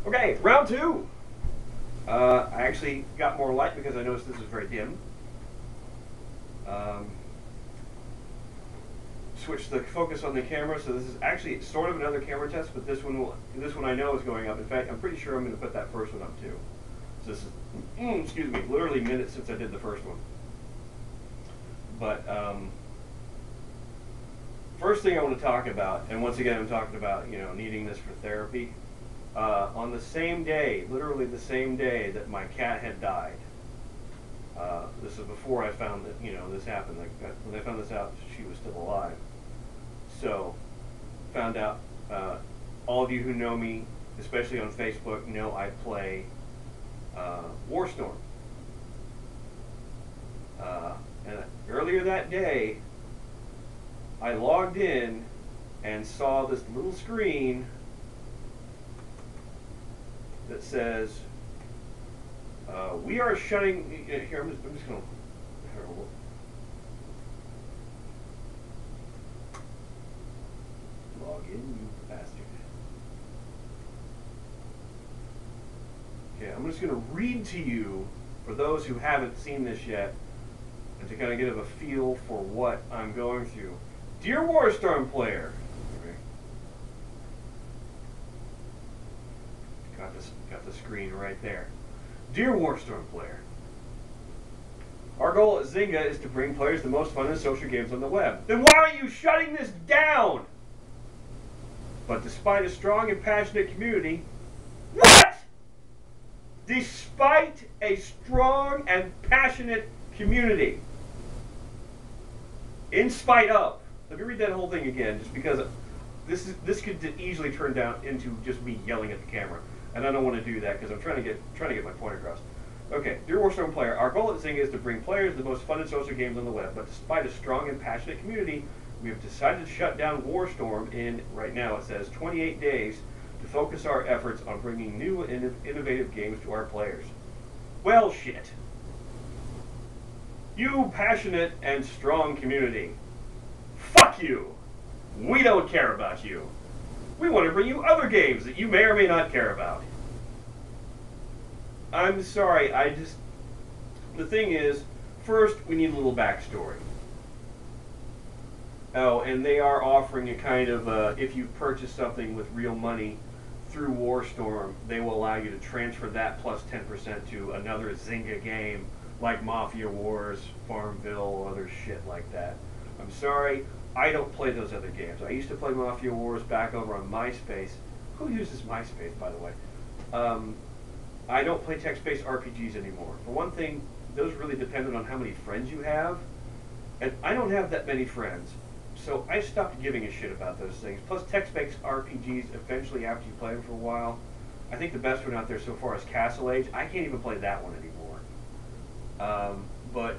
Okay, round two. I actually got more light because I noticed this is very dim. Um, Switch the focus on the camera, so this is actually sort of another camera test, but this one I know is going up. In fact, I'm pretty sure I'm going to put that first one up too. So this is, excuse me, literally minutes since I did the first one. But first thing I want to talk about, and once again I'm talking about needing this for therapy. On the same day, literally the same day that my cat had died. This is before I found that this happened. Like when I found this out, she was still alive. So, found out. All of you who know me, especially on Facebook, know I play Warstorm. And earlier that day, I logged in and saw this little screen that says, we are shutting, here, I'm just going to, log in, you bastard. Okay, I'm just going to read to you, for those who haven't seen this yet, and to kind of get a feel for what I'm going through. Dear Warstorm player, got the screen right there. Dear Warstorm player, our goal at Zynga is to bring players the most fun and social games on the web. Then why aren't you shutting this down? But despite a strong and passionate community, what? Despite a strong and passionate community. In spite of. Let me read that whole thing again, just because this could easily turn down into just me yelling at the camera. And I don't want to do that because I'm trying to get my point across. Okay, dear Warstorm player, our goal at Zynga is to bring players the most fun and social games on the web, but despite a strong and passionate community, we have decided to shut down Warstorm in, right now it says, 28 days to focus our efforts on bringing new and innovative games to our players. Well, shit. You passionate and strong community. Fuck you. We don't care about you. We want to bring you other games that you may or may not care about. I'm sorry, the thing is, first we need a little backstory. Oh, and they are offering a kind of, if you purchase something with real money through Warstorm, they will allow you to transfer that plus 10% to another Zynga game, like Mafia Wars, Farmville, other shit like that. I'm sorry, I don't play those other games. I used to play Mafia Wars back over on MySpace. Who uses MySpace, by the way? I don't play text-based RPGs anymore. For one thing, those really depend on how many friends you have. And I don't have that many friends. So I stopped giving a shit about those things. Plus, text-based RPGs, eventually, after you play them for a while, I think the best one out there so far is Castle Age. I can't even play that one anymore. But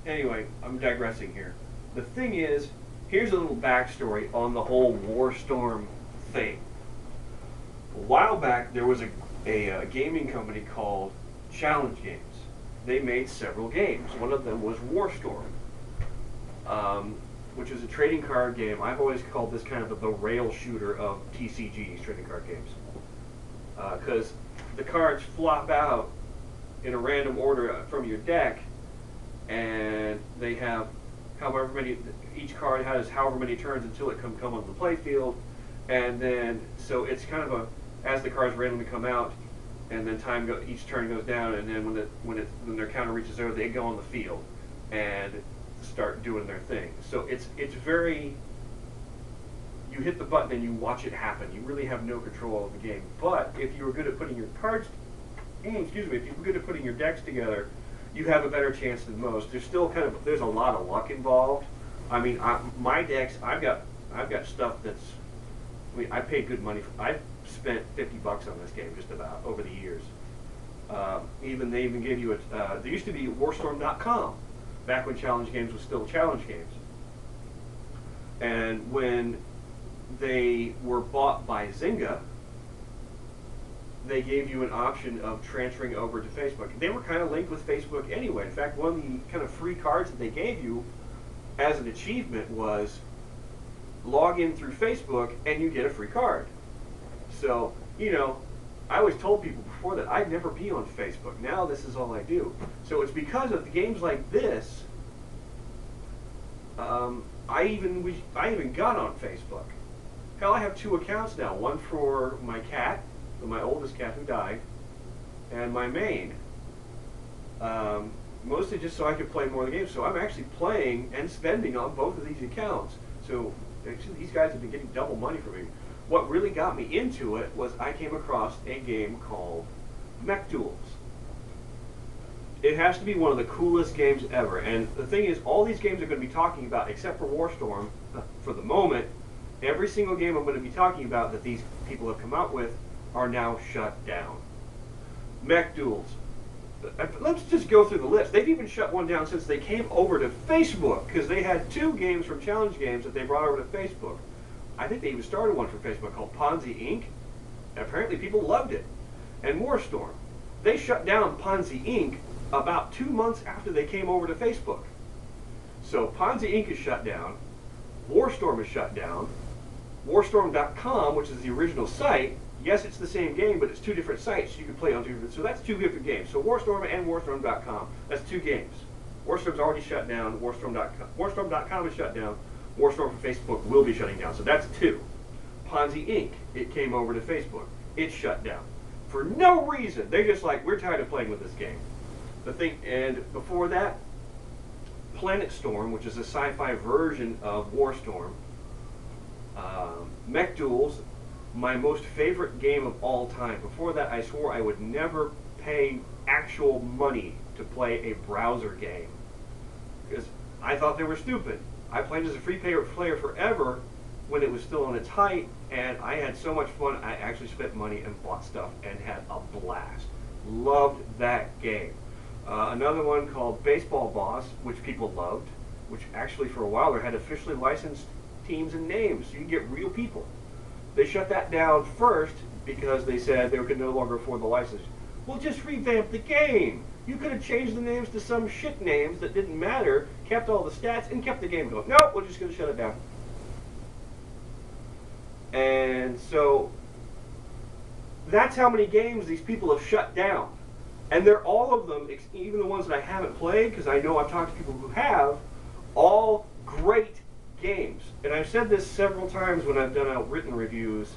anyway, I'm digressing here. The thing is, here's a little backstory on the whole Warstorm thing. A while back, there was a gaming company called Challenge Games. They made several games. One of them was Warstorm, which is a trading card game. I've always called this kind of the rail shooter of TCGs, trading card games. Because the cards flop out in a random order from your deck, and they have however many, each card has however many turns until it come on the play field, and then so it's kind of a, as the cards randomly come out, and then each turn goes down, and then when their counter reaches over, they go on the field and start doing their thing. So it's very, you hit the button and you watch it happen. You really have no control of the game. But if you were good at putting your cards, if you were good at putting your decks together, you have a better chance than most. There's still there's a lot of luck involved. I mean, my decks, I've got stuff that's, I paid good money for. I've spent $50 on this game just about over the years. They even gave you there used to be Warstorm.com back when Challenge Games was still Challenge Games. And when they were bought by Zynga, they gave you an option of transferring over to Facebook. They were kind of linked with Facebook anyway. In fact, one of the kind of free cards that they gave you as an achievement was log in through Facebook and you get a free card. So you know, I always told people before that I'd never be on Facebook. Now this is all I do. So it's because of the games like this. I even got on Facebook. Hell, I have 2 accounts now. One for my cat, for my oldest cat who died, and my main. Mostly just so I could play more of the games. So I'm actually playing and spending on both of these accounts. So actually, these guys have been getting double money from me. What really got me into it was I came across a game called Mech Duels. It has to be one of the coolest games ever. And the thing is, all these games are going to be talking about, except for Warstorm, for the moment, every single game I'm going to be talking about that these people have come out with are now shut down. Mech Duels. Let's just go through the list. They've even shut one down since they came over to Facebook, because they had 2 games from Challenge Games that they brought over to Facebook. I think they even started one for Facebook called Ponzi Inc. Apparently people loved it. And Warstorm. They shut down Ponzi Inc. about 2 months after they came over to Facebook. So Ponzi Inc. is shut down. Warstorm is shut down. Warstorm.com, which is the original site, yes, it's the same game, but it's 2 different sites you can play on 2 different. So that's 2 different games. So Warstorm and Warstorm.com, that's 2 games. Warstorm's already shut down. Warstorm.com is shut down. Warstorm for Facebook will be shutting down. So that's 2. Ponzi Inc. It came over to Facebook. It shut down for no reason. They're just like, we're tired of playing with this game. The thing, and before that, Planet Storm, which is a sci-fi version of Warstorm. Mech Duels, my most favorite game of all time. Before that, I swore I would never pay actual money to play a browser game, because I thought they were stupid. I played as a free player forever when it was still on its height, and I had so much fun. I actually spent money and bought stuff and had a blast. Loved that game. Another one called Baseball Boss, which people loved, which actually for a while there had officially licensed teams and names, so you can get real people. They shut that down first because they said they could no longer afford the license. Well, just revamp the game. You could have changed the names to some shit names that didn't matter, kept all the stats, and kept the game going. Nope, we're just going to shut it down. And so that's how many games these people have shut down. And they're all of them, even the ones that I haven't played, because I know I've talked to people who have, all great games. And I've said this several times when I've done written reviews,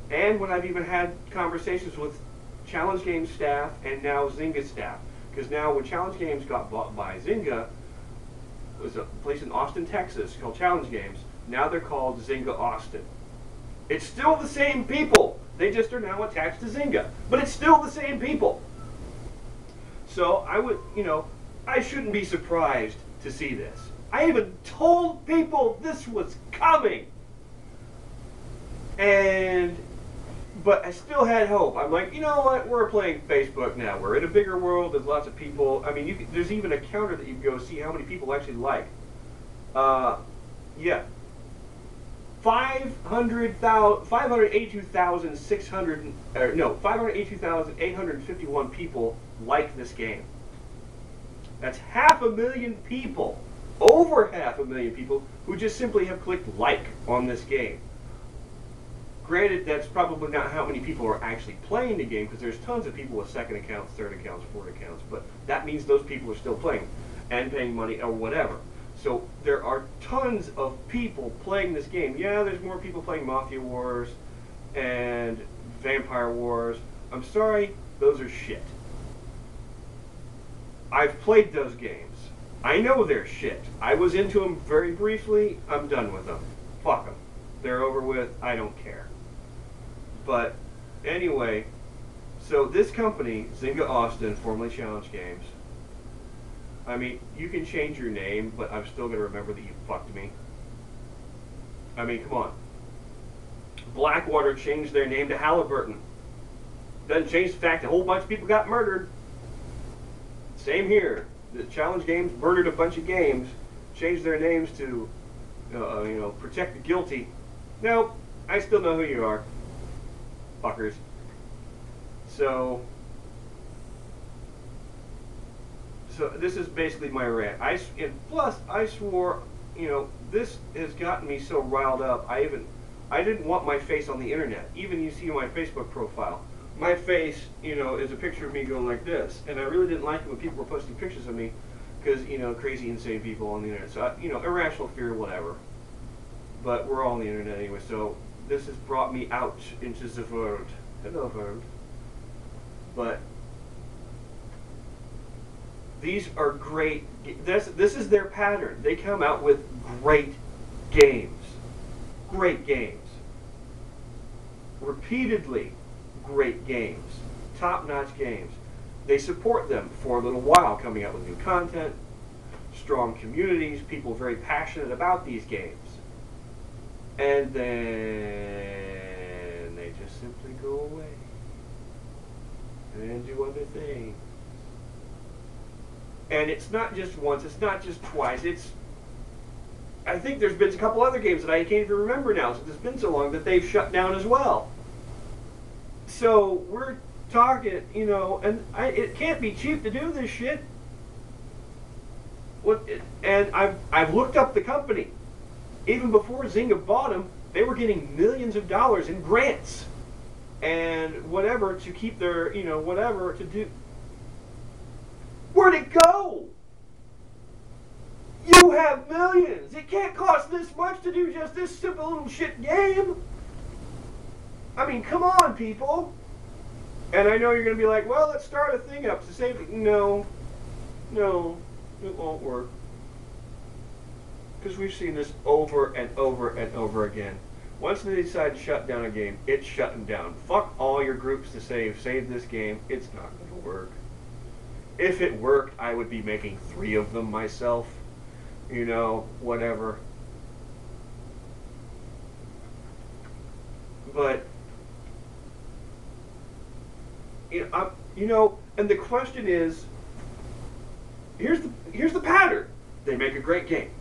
and when I've even had conversations with Challenge Games staff and now Zynga staff. Because now when Challenge Games got bought by Zynga, it was a place in Austin, Texas called Challenge Games. Now they're called Zynga Austin. It's still the same people. They just are now attached to Zynga. But it's still the same people. So I would, I shouldn't be surprised to see this. I even told people this was coming. But I still had hope. I'm like, you know what? We're playing Facebook now. We're in a bigger world. There's lots of people. I mean, there's even a counter that you can go see how many people actually like. Yeah. 582,851 people like this game. That's 500,000 people, over 500,000 people, who just simply have clicked like on this game. Granted, that's probably not how many people are actually playing the game, because there's tons of people with second accounts, third accounts, fourth accounts, but that means those people are still playing and paying money or whatever. So there are tons of people playing this game. Yeah, there's more people playing Mafia Wars and Vampire Wars. I'm sorry, those are shit. I've played those games. I know they're shit. I was into them very briefly. I'm done with them. Fuck them. They're over with. I don't care. But anyway, so this company, Zynga Austin, formerly Challenge Games, I mean, you can change your name, but I'm still going to remember that you fucked me. I mean, come on. Blackwater changed their name to Halliburton. Doesn't change the fact that a whole bunch of people got murdered. Same here. The Challenge Games murdered a bunch of games, changed their names to, protect the guilty. Nope, I still know who you are. Fuckers. So this is basically my rant. Plus, I swore, this has gotten me so riled up. I didn't want my face on the internet. Even you see my Facebook profile, my face, is a picture of me going like this. And I really didn't like it when people were posting pictures of me because, crazy, insane people on the internet. So, irrational fear, whatever. But we're all on the internet anyway, so this has brought me out into the world. Hello, world. But these are great. This is their pattern. They come out with great games. Great games. Repeatedly great games. Top-notch games. They support them for a little while, coming out with new content, strong communities, people very passionate about these games. And then they just simply go away and do other things. And it's not just once, it's not just twice, I think there's been a couple other games that I can't even remember now, since it's been so long, that they've shut down as well. So we're talking, and it can't be cheap to do this shit. And I've looked up the company. Even before Zynga bought them, they were getting millions of dollars in grants and whatever to keep their, whatever to do. Where'd it go? You have millions. It can't cost this much to do just this simple little shit game. I mean, come on, people. And I know you're going to be like, well, let's start a thing up to save it. No, it won't work. Because we've seen this over and over and over again. Once they decide to shut down a game, it's shutting down. Fuck all your groups to save this game. It's not going to work. If it worked, I would be making 3 of them myself. Whatever. But, and the question is, here's the pattern. They make a great game.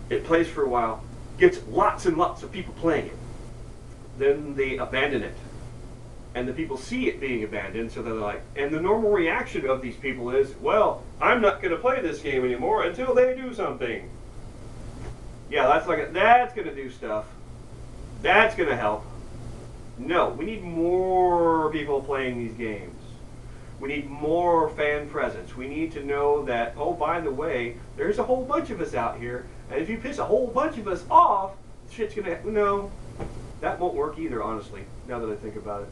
It plays for a while, gets lots and lots of people playing it. Then they abandon it. And the people see it being abandoned, so they're like, and the normal reaction of these people is, well, I'm not going to play this game anymore until they do something. Yeah, that's going to do stuff. That's going to help. No, we need more people playing these games. We need more fan presence. We need to know that, oh, by the way, there's a whole bunch of us out here, and if you piss a whole bunch of us off, shit's gonna, no, that won't work either, honestly, now that I think about it.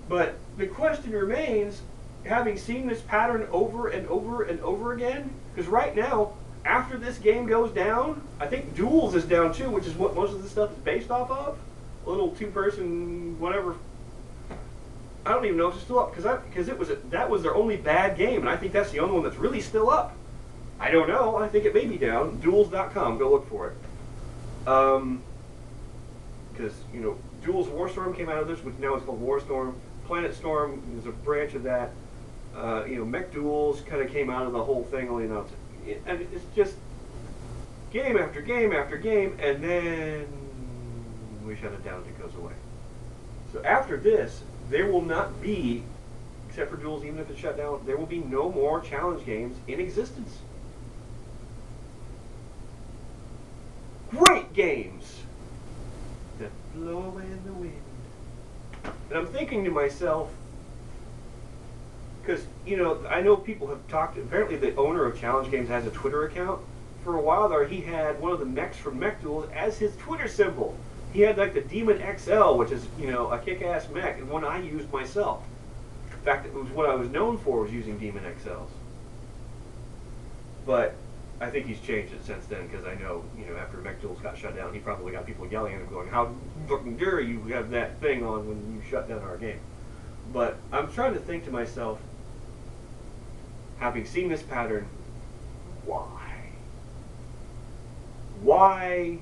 But the question remains, having seen this pattern over and over and over again, because right now, after this game goes down, I think Duels is down too, which is what most of this stuff is based off of. A little 2-person, whatever. I don't even know if it's still up, because that was their only bad game, and I think that's the only one that's really still up. I don't know. I think it may be down. Duels.com. Go look for it. Because, Duels Warstorm came out of this, which now is called Warstorm. Planet Storm is a branch of that. Mech Duels kind of came out of the whole thing, only now it's just game after game after game, and then we shut it down and it goes away. So after this, there will not be, except for Duels, even if it's shut down, there will be no more challenge games in existence. Great games that blow away in the wind. And I'm thinking to myself, because, I know people have talked, apparently the owner of Challenge Games has a Twitter account. For a while there, he had one of the mechs from Mech Duels as his Twitter symbol. He had like the Demon XL, which is, a kick-ass mech, and one I used myself. In fact, it was what I was known for, was using Demon XLs. But I think he's changed it since then, because I know, after Mech Duels got shut down, he probably got people yelling at him going, how fucking dare you have that thing on when you shut down our game. But I'm trying to think to myself, having seen this pattern, why? Why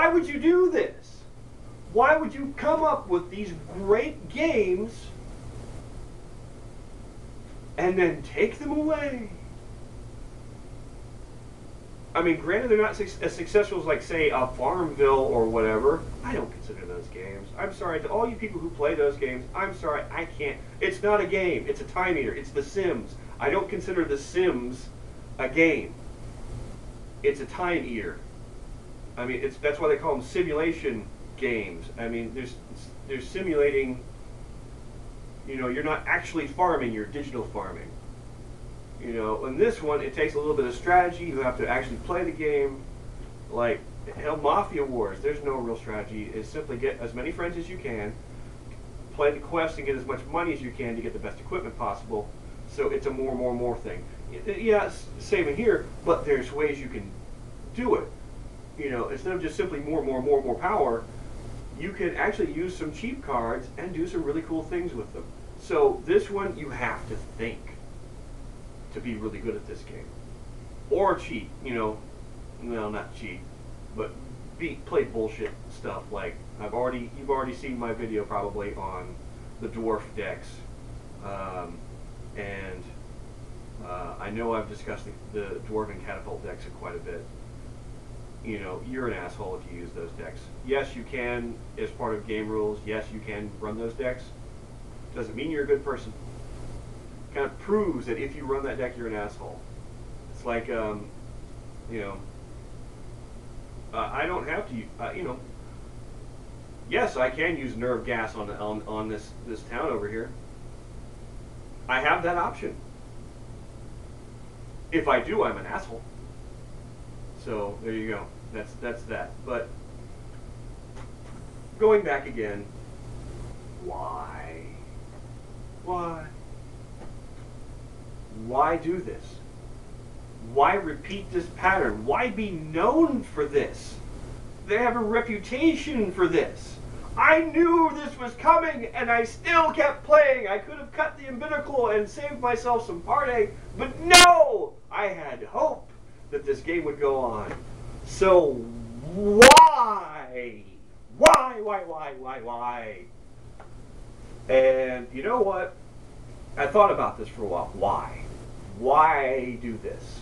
would you do this? Why would you come up with these great games and then take them away? I mean, granted, they're not as successful as, like, say, a Farmville or whatever. I don't consider those games. I'm sorry to all you people who play those games. I'm sorry, I can't. It's not a game. It's a time eater. It's The Sims. I don't consider The Sims a game. It's a time eater. I mean, that's why they call them simulation games. I mean, there's simulating. You know, you're not actually farming; you're digital farming. You know, in this one, it takes a little bit of strategy. You have to actually play the game. Like hell, Mafia Wars. There's no real strategy. It's simply get as many friends as you can, play the quest, and get as much money as you can to get the best equipment possible. So it's a more thing. Yeah, same in here, but there's ways you can do it. You know, instead of just simply more power, you can actually use some cheap cards and do some really cool things with them. So this one, you have to think to be really good at this game, or cheat. You know, no, not cheat, but play bullshit stuff. Like you've already seen my video probably on the dwarf decks, and I know I've discussed the dwarven catapult decks quite a bit. You know, you're an asshole if you use those decks. Yes, you can, as part of game rules, yes, you can run those decks. Doesn't mean you're a good person. Kind of proves that if you run that deck, you're an asshole. It's like, you know, I don't have to, you know, yes, I can use nerve gas on this town over here. I have that option. If I do, I'm an asshole. So there you go. That's that. But going back again, why? Why do this? Why repeat this pattern? Why be known for this? They have a reputation for this. I knew this was coming, and I still kept playing. I could have cut the umbilical and saved myself some heartache, but no! I had hope that this game would go on. So why? Why? And you know what? I thought about this for a while. Why? Why do this?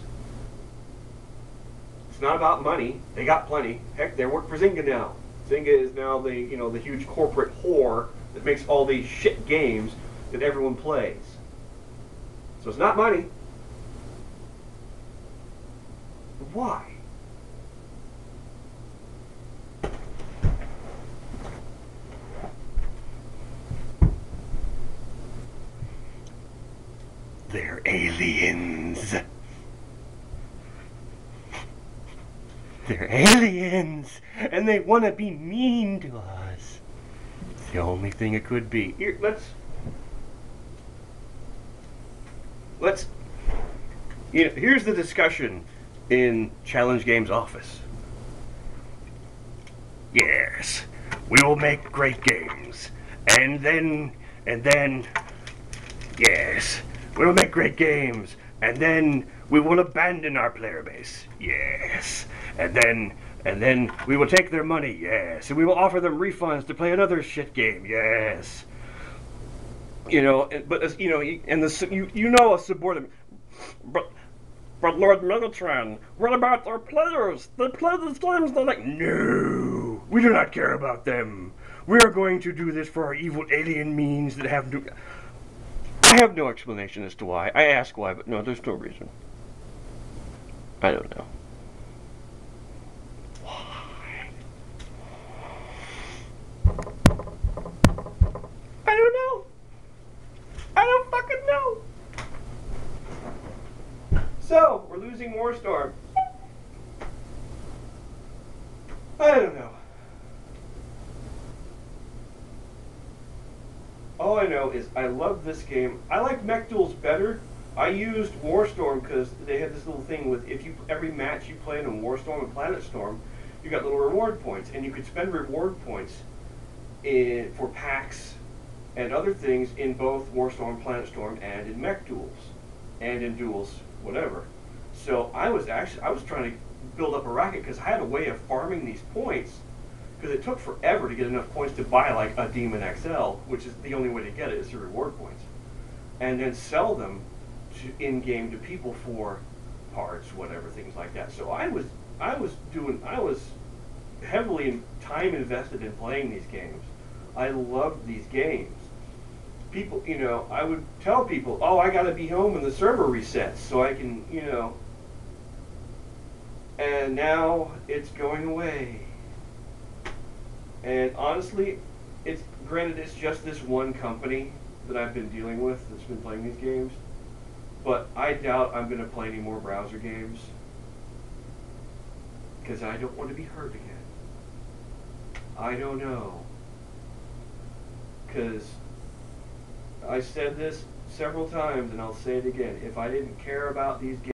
It's not about money. They got plenty. Heck, they work for Zynga now. Zynga is now the huge corporate whore that makes all these shit games that everyone plays. So it's not money. Why? They're aliens. They're aliens, and they want to be mean to us. It's the only thing it could be. Here, let's. You know, here's the discussion in Challenge Games' office. Yes, we will make great games, and then, yes, we will make great games, and then we will abandon our player base. Yes, and then we will take their money. Yes, and we will offer them refunds to play another shit game. Yes. You know, but you know, and you know a subordinate. But Lord Megatron, what about our players? They play these games, they're like, no, we do not care about them. We are going to do this for our evil alien means that have no... I have no explanation as to why. I ask why, but no, there's no reason. I don't know. Why? I don't know. I don't fucking know. So, we're losing Warstorm. I don't know. All I know is I love this game. I like Mech Duels better. I used Warstorm because they had this little thing with every match you played in Warstorm and PlanetStorm, you got little reward points, and you could spend reward points for packs and other things in both Warstorm, PlanetStorm, and in Mech Duels, and in Duels, whatever. So I was trying to build up a racket because I had a way of farming these points, because it took forever to get enough points to buy like a Demon XL, which is the only way to get it is the reward points, and then sell them in-game to people for parts, whatever, things like that. So I was heavily time invested in playing these games. I loved these games. People, you know, I would tell people, oh, I gotta be home when the server resets so I can, you know, And now it's going away. And honestly, it's granted it's just this one company that I've been dealing with that's been playing these games, but I doubt I'm going to play any more browser games because I don't want to be hurt again. I don't know. Because I said this several times and I'll say it again. If I didn't care about these games,